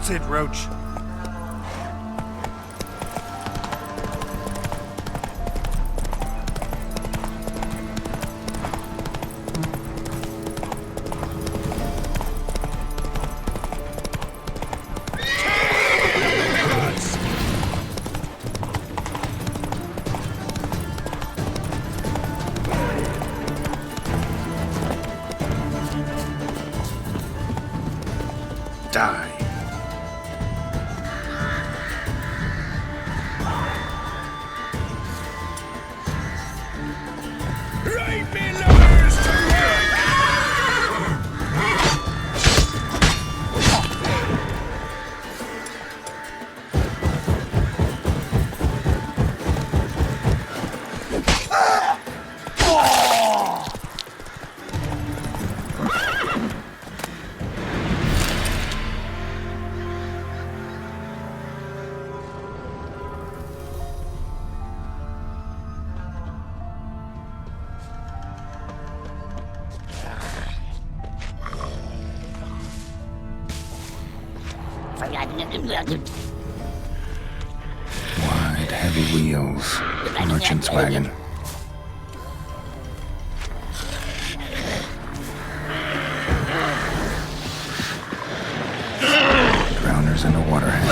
That's it, Roach. Die. Right belows to work! Wide, heavy wheels. Merchant's wagon. Drowners in the waterhead.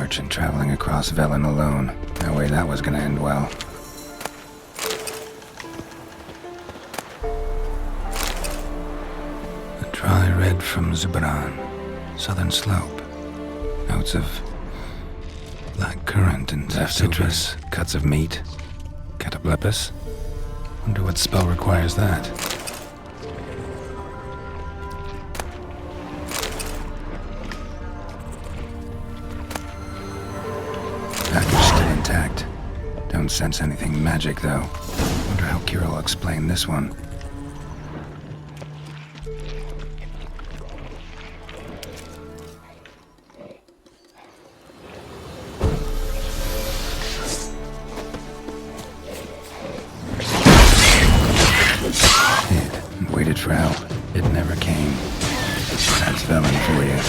merchant traveling across Velen alone. No way that was gonna end well. A dry red from Zubaran, southern slope. Notes of black currant and citrus, cuts of meat. Cataplepis? Wonder what spell requires that. Package still intact. Don't sense anything magic, though. Wonder how Kira will explain this one. Hid, waited for help. It never came. That's Velen for you.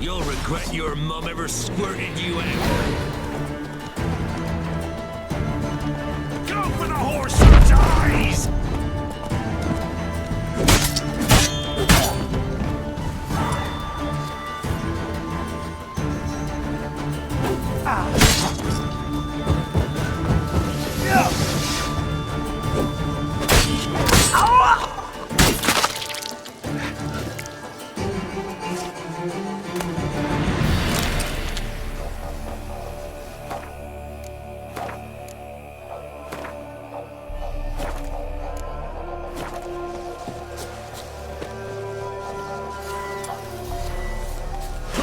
You'll regret your mom ever squirted you out. Go for the horse's eyes!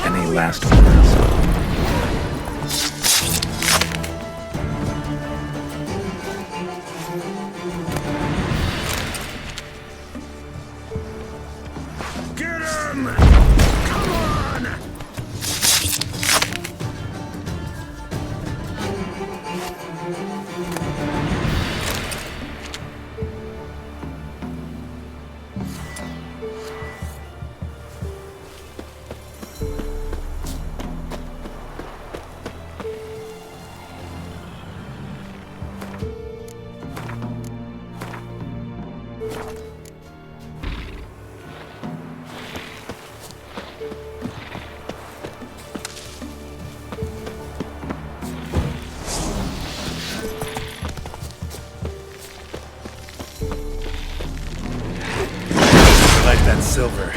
Any last words? Get him! Come on! Like that silver.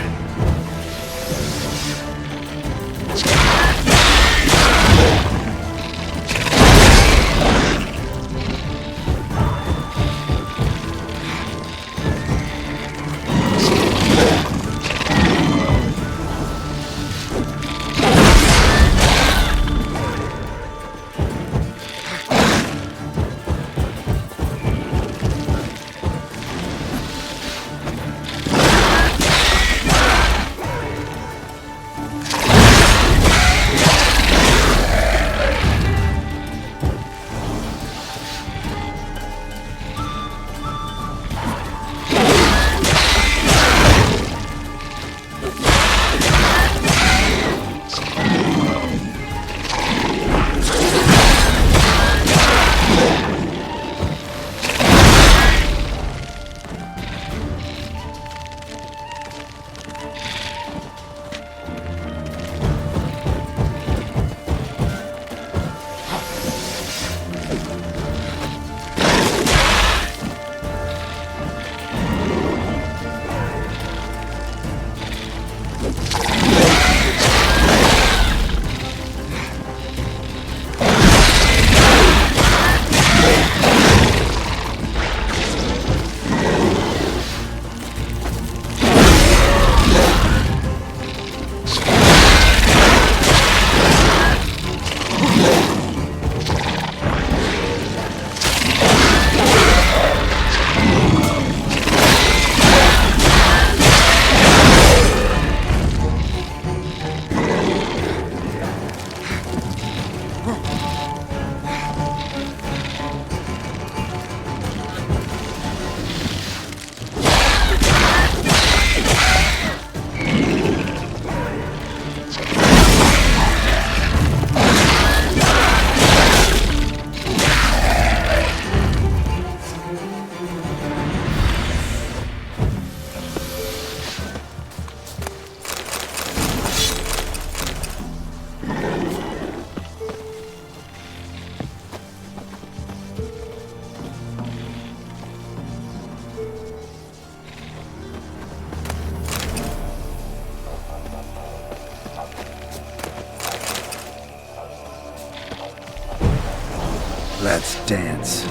Let's dance.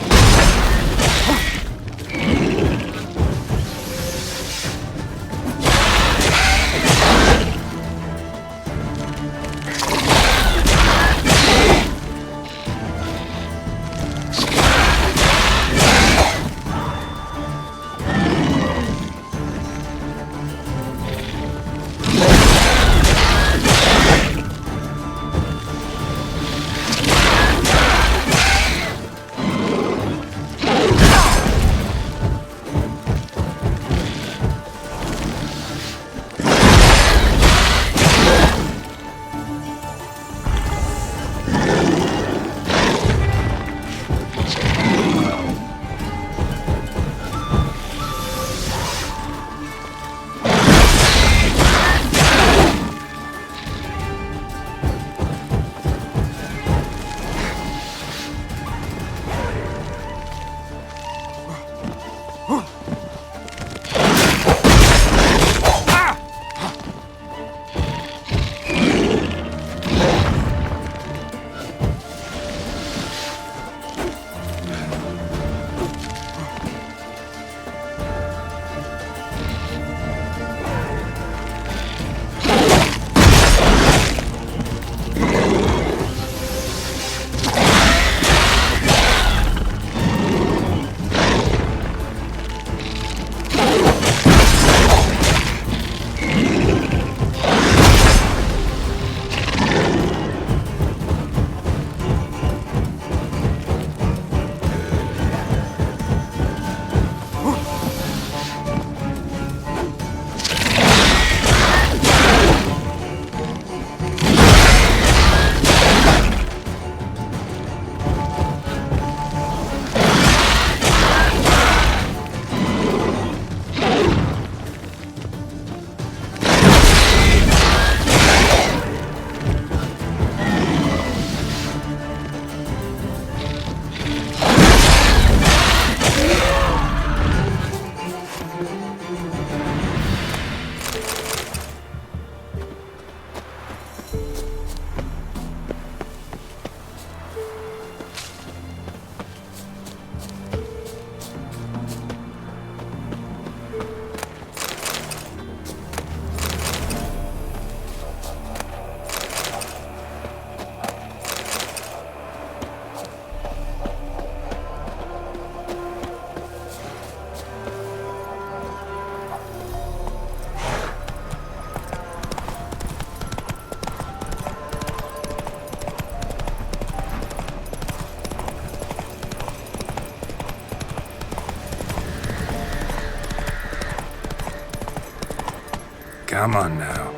Come on now.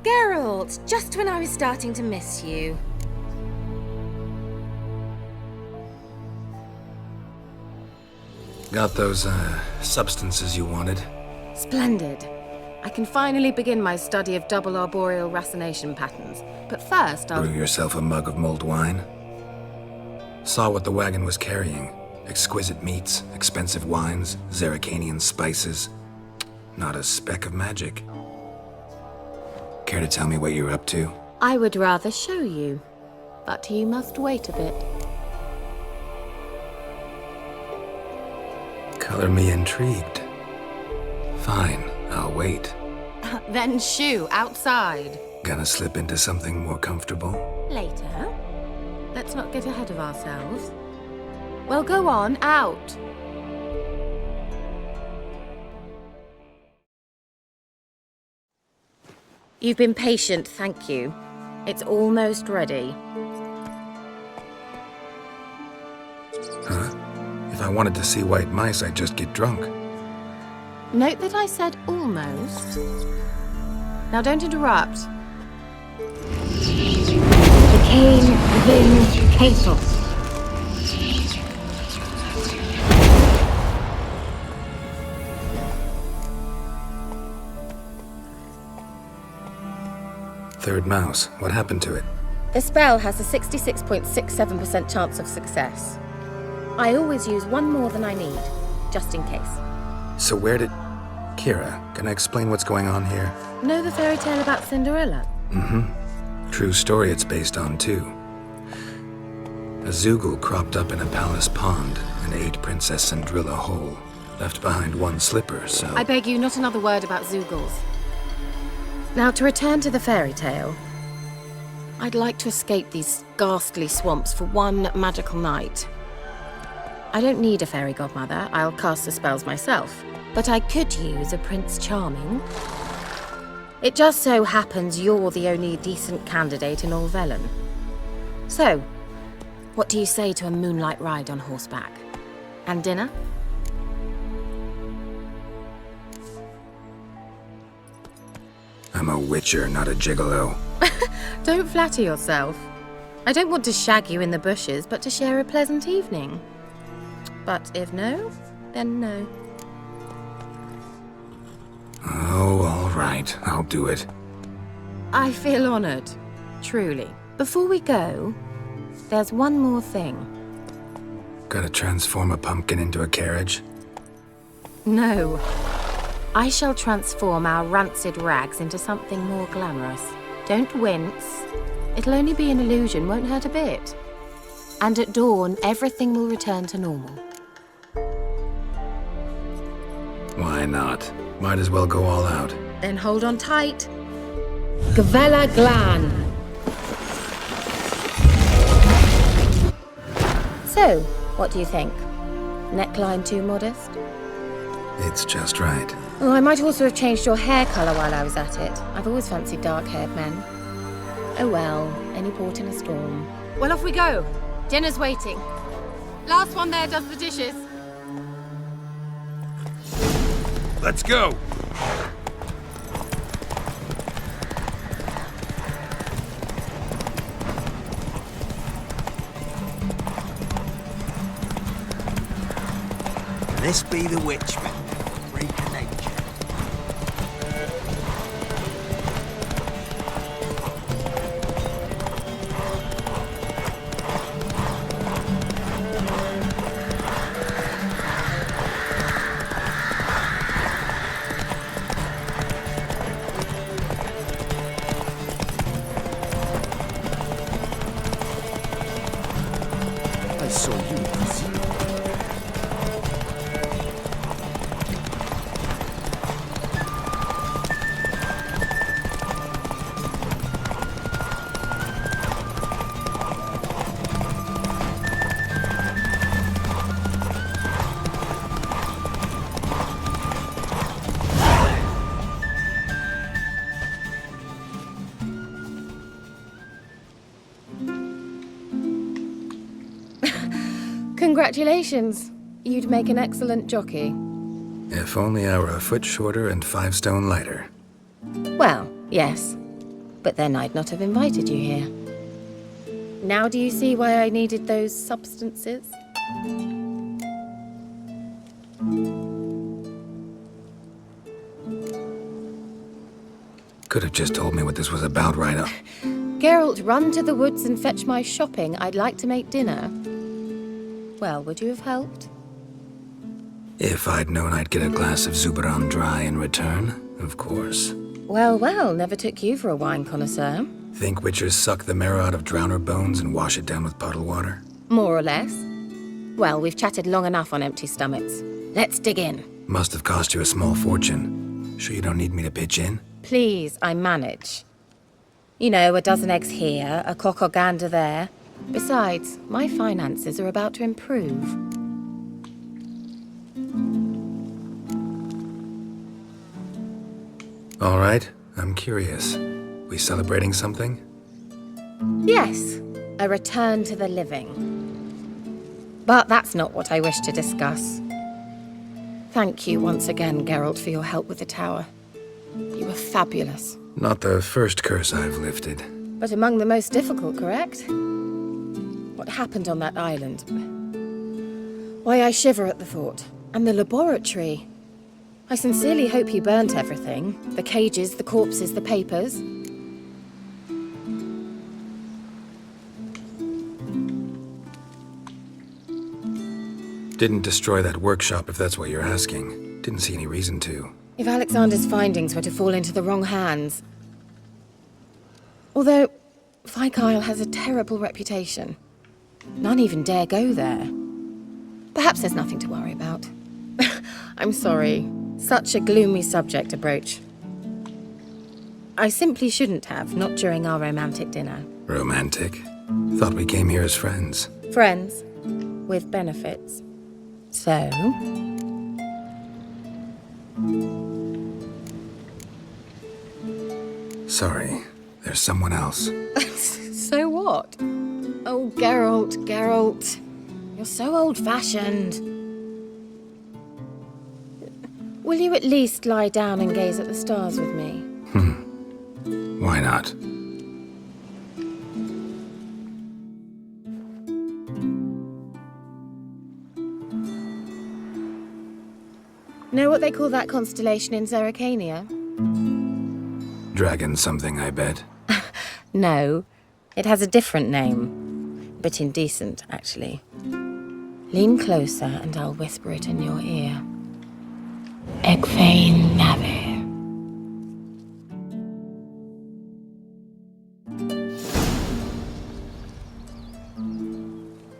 Geralt, just when I was starting to miss you. Got those, substances you wanted? Splendid. I can finally begin my study of double arboreal racination patterns. But first, I'll... Brew yourself a mug of mulled wine? Saw what the wagon was carrying. Exquisite meats, expensive wines, Zerrikanian spices. Not a speck of magic. Care to tell me what you're up to? I would rather show you. But you must wait a bit. Color me intrigued. Fine, I'll wait. Then shoo, outside. Gonna slip into something more comfortable? Later. Let's not get ahead of ourselves. Well, go on, out. You've been patient, thank you. It's almost ready. Huh? If I wanted to see white mice, I'd just get drunk. Note that I said almost. Now don't interrupt. Decaying within Kasos. Third mouse. What happened to it? The spell has a 66.67% chance of success. I always use one more than I need, just in case. So where did... Kira, can I explain what's going on here? Know the fairy tale about Cinderella? True story it's based on, too. A Zoogle cropped up in a palace pond and ate Princess Cinderella whole. Left behind one slipper, so... I beg you, not another word about Zoogles. Now, to return to the fairy tale, I'd like to escape these ghastly swamps for one magical night. I don't need a fairy godmother, I'll cast the spells myself. But I could use a Prince Charming. It just so happens you're the only decent candidate in all Velen. So, what do you say to a moonlight ride on horseback? And dinner? I'm a witcher, not a gigolo. Don't flatter yourself. I don't want to shag you in the bushes, but to share a pleasant evening. But if no, then no. Oh, all right. I'll do it. I feel honored, truly. Before we go, there's one more thing. Gotta transform a pumpkin into a carriage? No. I shall transform our rancid rags into something more glamorous. Don't wince. It'll only be an illusion, won't hurt a bit. And at dawn, everything will return to normal. Why not? Might as well go all out. Then hold on tight. Gavella Glan. So, what do you think? Neckline too modest? It's just right. Oh, I might also have changed your hair colour while I was at it. I've always fancied dark-haired men. Oh well, any port in a storm. Well, off we go. Dinner's waiting. Last one there does the dishes. Let's go! This be the Witchman. Freak of nature. I saw you at the zoo. Congratulations. You'd make an excellent jockey. If only I were a foot shorter and 5 stone lighter. Well, yes. But then I'd not have invited you here. Now do you see why I needed those substances? Could have just told me what this was about right up. Geralt, run to the woods and fetch my shopping. I'd like to make dinner. Well, would you have helped? If I'd known I'd get a glass of Zuberan dry in return, of course. Well, well, never took you for a wine connoisseur. Think witchers suck the marrow out of drowner bones and wash it down with puddle water? More or less. Well, we've chatted long enough on empty stomachs. Let's dig in. Must have cost you a small fortune. Sure you don't need me to pitch in? Please, I manage. You know, a dozen eggs here, a cock or gander there. Besides, my finances are about to improve. All right, I'm curious. We celebrating something? Yes, a return to the living. But that's not what I wish to discuss. Thank you once again, Geralt, for your help with the tower. You were fabulous. Not the first curse I've lifted. But among the most difficult, correct? What happened on that island? Why, I shiver at the thought. And the laboratory. I sincerely hope you burnt everything. The cages, the corpses, the papers. Didn't destroy that workshop, if that's what you're asking. Didn't see any reason to. If Alexander's findings were to fall into the wrong hands... Although, Phykeil has a terrible reputation. None even dare go there. Perhaps there's nothing to worry about. I'm sorry. Such a gloomy subject to broach. I simply shouldn't have, not during our romantic dinner. Romantic? Thought we came here as friends. Friends, with benefits. So... Sorry, there's someone else. So what? Oh, Geralt. You're so old-fashioned. Will you at least lie down and gaze at the stars with me? Why not? Know what they call that constellation in Zerrikania? Dragon something, I bet. No, it has a different name. But indecent, actually. Lean closer and I'll whisper it in your ear. Egfain Nave.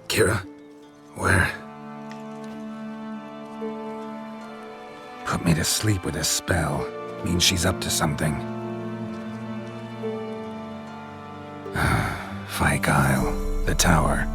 Kira? Where? Put me to sleep with a spell. Means she's up to something. Phykeil, the tower.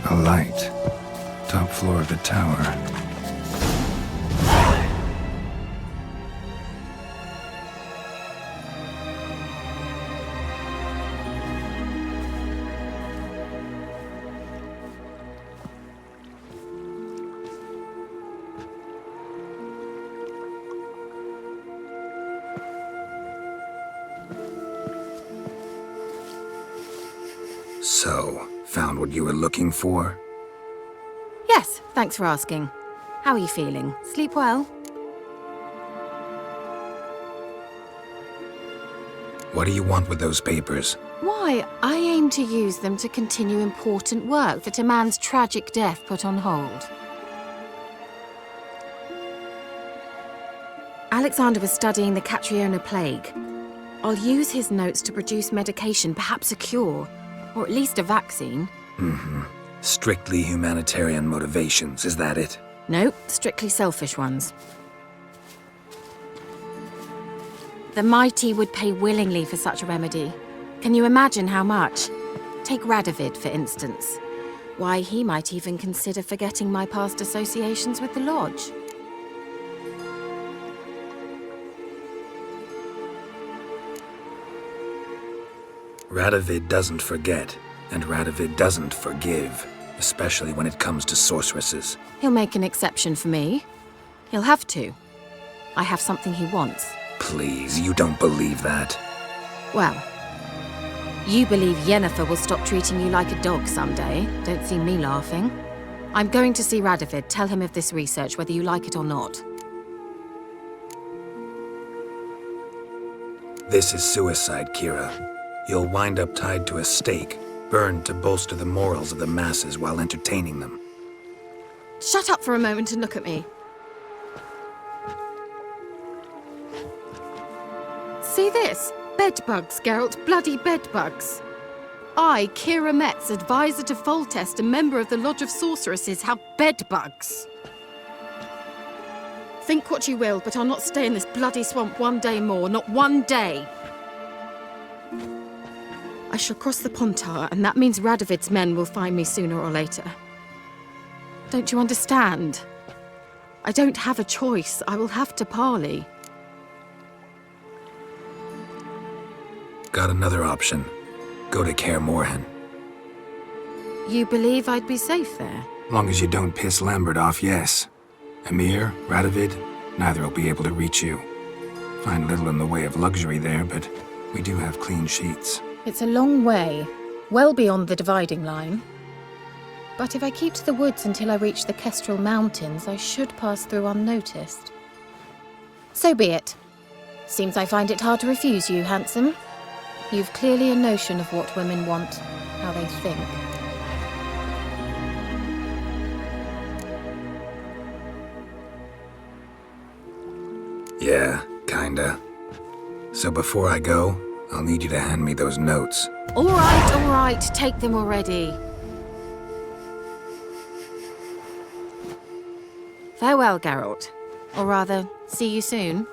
A light. Top floor of the tower. So, found what you were looking for? Yes, thanks for asking. How are you feeling? Sleep well? What do you want with those papers? Why, I aim to use them to continue important work that a man's tragic death put on hold. Alexander was studying the Catriona plague. I'll use his notes to produce medication, perhaps a cure, or at least a vaccine. Strictly humanitarian motivations, is that it? No, strictly selfish ones. The mighty would pay willingly for such a remedy. Can you imagine how much? Take Radovid, for instance. Why, he might even consider forgetting my past associations with the Lodge. Radovid doesn't forget, and Radovid doesn't forgive, especially when it comes to sorceresses. He'll make an exception for me. He'll have to. I have something he wants. Please, you don't believe that. Well, you believe Yennefer will stop treating you like a dog someday. Don't see me laughing. I'm going to see Radovid. Tell him of this research, whether you like it or not. This is suicide, Kira. You'll wind up tied to a stake, burned to bolster the morals of the masses while entertaining them. Shut up for a moment and look at me. See this? Bedbugs, Geralt. Bloody bedbugs. I, Kira Metz, advisor to Foltest and member of the Lodge of Sorceresses, have bedbugs. Think what you will, but I'll not stay in this bloody swamp one day more. Not one day. I shall cross the Pontar, and that means Radovid's men will find me sooner or later. Don't you understand? I don't have a choice. I will have to parley. Got another option. Go to Kaer Morhen. You believe I'd be safe there? Long as you don't piss Lambert off, yes. Emir, Radovid, neither will be able to reach you. Find little in the way of luxury there, but we do have clean sheets. It's a long way, well beyond the dividing line. But if I keep to the woods until I reach the Kestrel Mountains, I should pass through unnoticed. So be it. Seems I find it hard to refuse you, handsome. You've clearly a notion of what women want, how they think. Yeah, kinda. So before I go, I'll need you to hand me those notes. All right, take them already. Farewell, Geralt. Or rather, see you soon.